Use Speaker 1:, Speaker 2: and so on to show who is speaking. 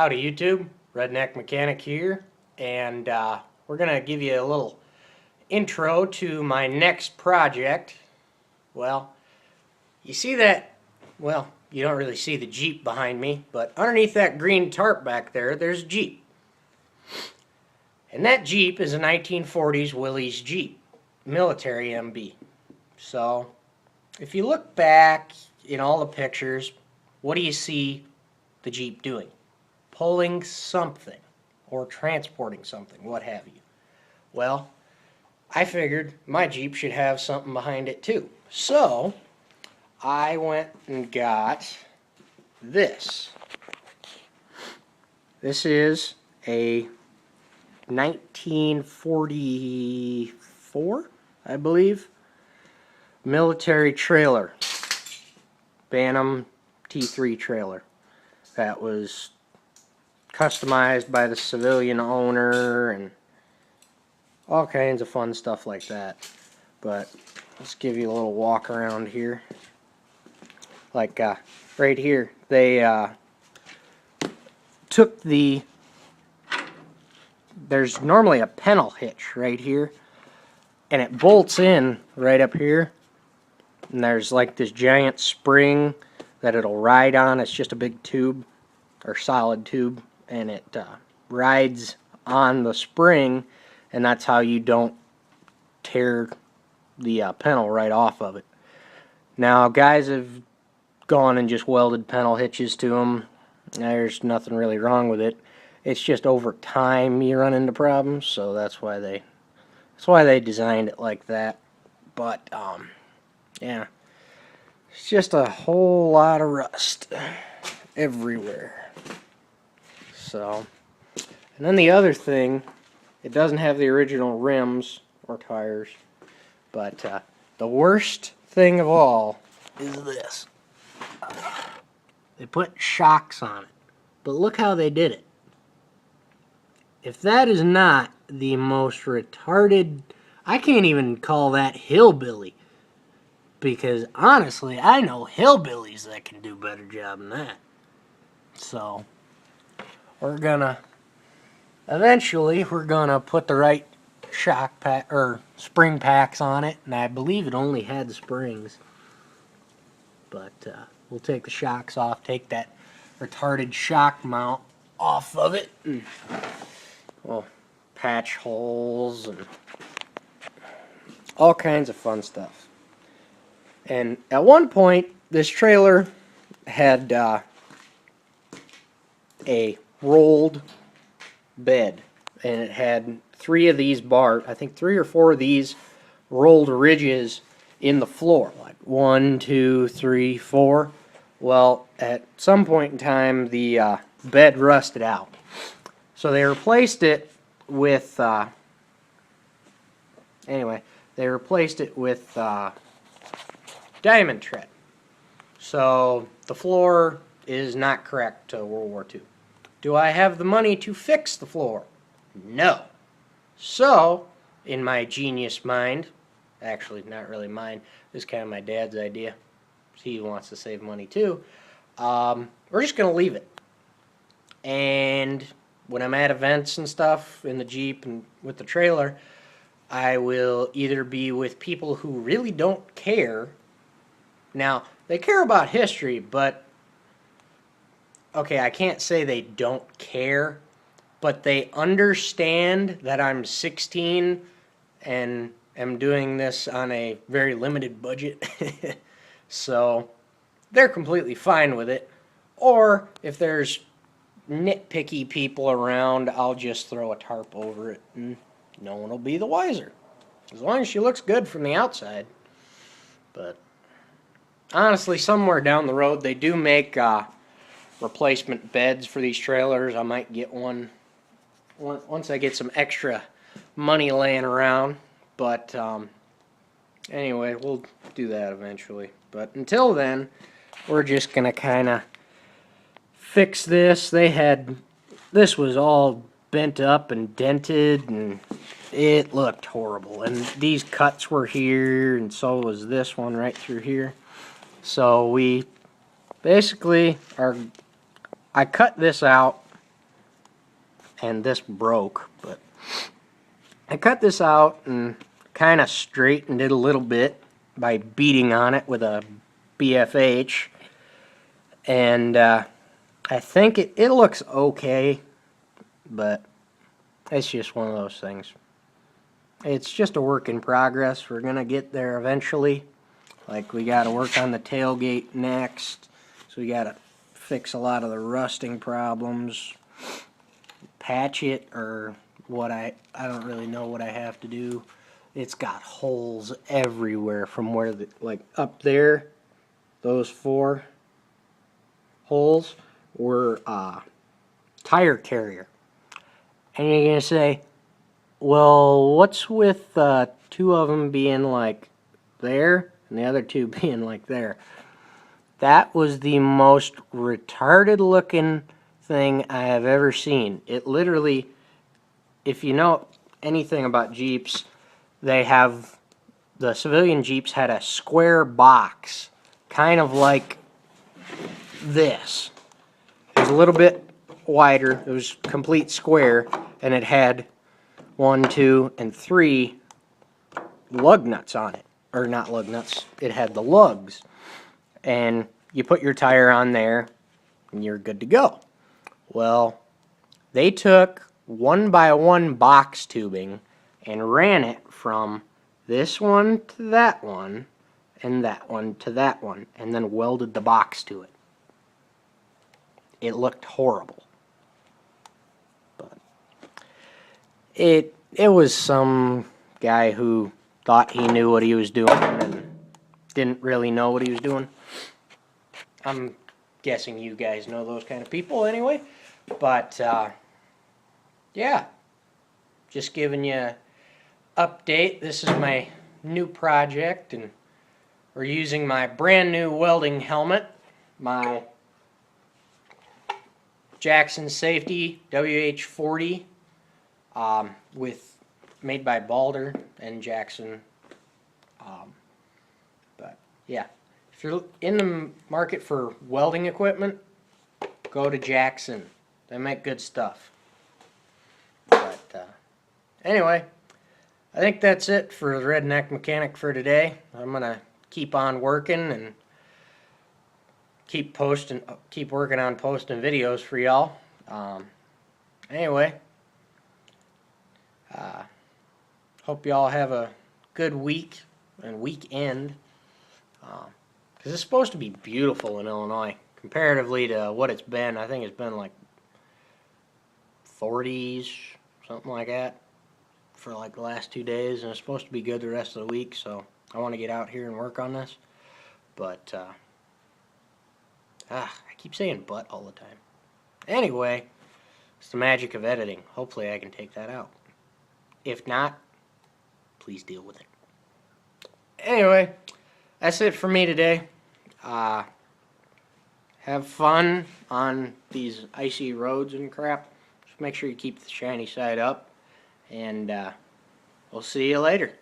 Speaker 1: Howdy YouTube, Redneck Mechanic here, and we're going to give you a little intro to my next project. Well, you see that, well, you don't really see the Jeep behind me, but underneath that green tarp back there, there's a Jeep. And that Jeep is a 1940s Willys Jeep, military MB. So, if you look back in all the pictures, what do you see the Jeep doing? Pulling something or transporting something, what have you. Well, I figured my Jeep should have something behind it too. So I went and got this. This is a 1944, I believe, military trailer. Bantam T3 trailer. That was customized by the civilian owner and all kinds of fun stuff like that. But let's give you a little walk around here. Like right here, they took there's normally a panel hitch right here, and it bolts in right up here, and there's like this giant spring that it'll ride on. It's just a big tube or solid tube, and it rides on the spring, and that's how you don't tear the panel right off of it. Now, guys have gone and just welded panel hitches to them. There's nothing really wrong with it. It's just over time you run into problems, so that's why they designed it like that. But yeah, it's just a whole lot of rust everywhere. So, and then the other thing, it doesn't have the original rims or tires, but the worst thing of all is this. They put shocks on it, but look how they did it. If that is not the most retarded, I can't even call that hillbilly, because honestly, I know hillbillies that can do a better job than that. So eventually we're gonna put the right shock pack or spring packs on it, and I believe it only had the springs. But we'll take the shocks off, take that retarded shock mount off of it, and we'll patch holes and all kinds of fun stuff. And at one point, this trailer had a rolled bed, and it had three of these bars, I think 3 or 4 of these rolled ridges in the floor, like 1, 2, 3, 4. Well, at some point in time, the bed rusted out, so they replaced it with diamond tread. So the floor is not correct to World War II. Do I have the money to fix the floor? No. So, in my genius mind, actually not really mine, this is kind of my dad's idea. He wants to save money too. We're just going to leave it. And when I'm at events and stuff in the Jeep and with the trailer, I will either be with people who really don't care. Now, they care about history, but okay, I can't say they don't care, but they understand that I'm 16 and am doing this on a very limited budget. So they're completely fine with it. Or if there's nitpicky people around, I'll just throw a tarp over it and no one will be the wiser. As long as she looks good from the outside. But honestly, somewhere down the road, they do make replacement beds for these trailers. I might get one once I get some extra money laying around. But anyway, we'll do that eventually. But until then, we're just going to kind of fix this. This was all bent up and dented, and it looked horrible. And these cuts were here, and so was this one right through here. So we basically I cut this out and this broke, but I cut this out and kind of straightened it a little bit by beating on it with a BFH, and I think it looks okay, but it's just one of those things. It's just a work in progress. We're gonna get there eventually. Like, we gotta work on the tailgate next, so we gotta fix a lot of the rusting problems, patch it, or what I don't really know what I have to do. It's got holes everywhere from where the, like up there, those 4 holes were tire carrier. And you're gonna say, well, what's with 2 of them being like there and the other 2 being like there? That was the most retarded looking thing I have ever seen. It literally, if you know anything about Jeeps, they have, the civilian Jeeps had a square box, kind of like this. It was a little bit wider, it was complete square, and it had 1, 2, and 3 lug nuts on it. Or not lug nuts, it had the lugs. And you put your tire on there, and you're good to go. Well, they took 1x1 box tubing and ran it from this one to that one, and that one to that one, and then welded the box to it. It looked horrible. But it was some guy who thought he knew what he was doing and didn't really know what he was doing. I'm guessing you guys know those kind of people anyway. But, yeah. Just giving you an update. This is my new project, and we're using my brand new welding helmet. My Jackson Safety WH-40 made by Balder and Jackson. But yeah, if you're in the market for welding equipment, go to Jackson. They make good stuff. But anyway, I think that's it for the Redneck Mechanic for today. I'm gonna keep on working and keep working on posting videos for y'all. Anyway, hope y'all have a good week and weekend. Because it's supposed to be beautiful in Illinois comparatively to what it's been. I think it's been like 40s, something like that, for like the last 2 days, and it's supposed to be good the rest of the week. So I want to get out here and work on this. But I keep saying "but" all the time. Anyway, it's the magic of editing. Hopefully I can take that out. If not, please deal with it. Anyway, that's it for me today. Have fun on these icy roads and crap. Just make sure you keep the shiny side up. And we'll see you later.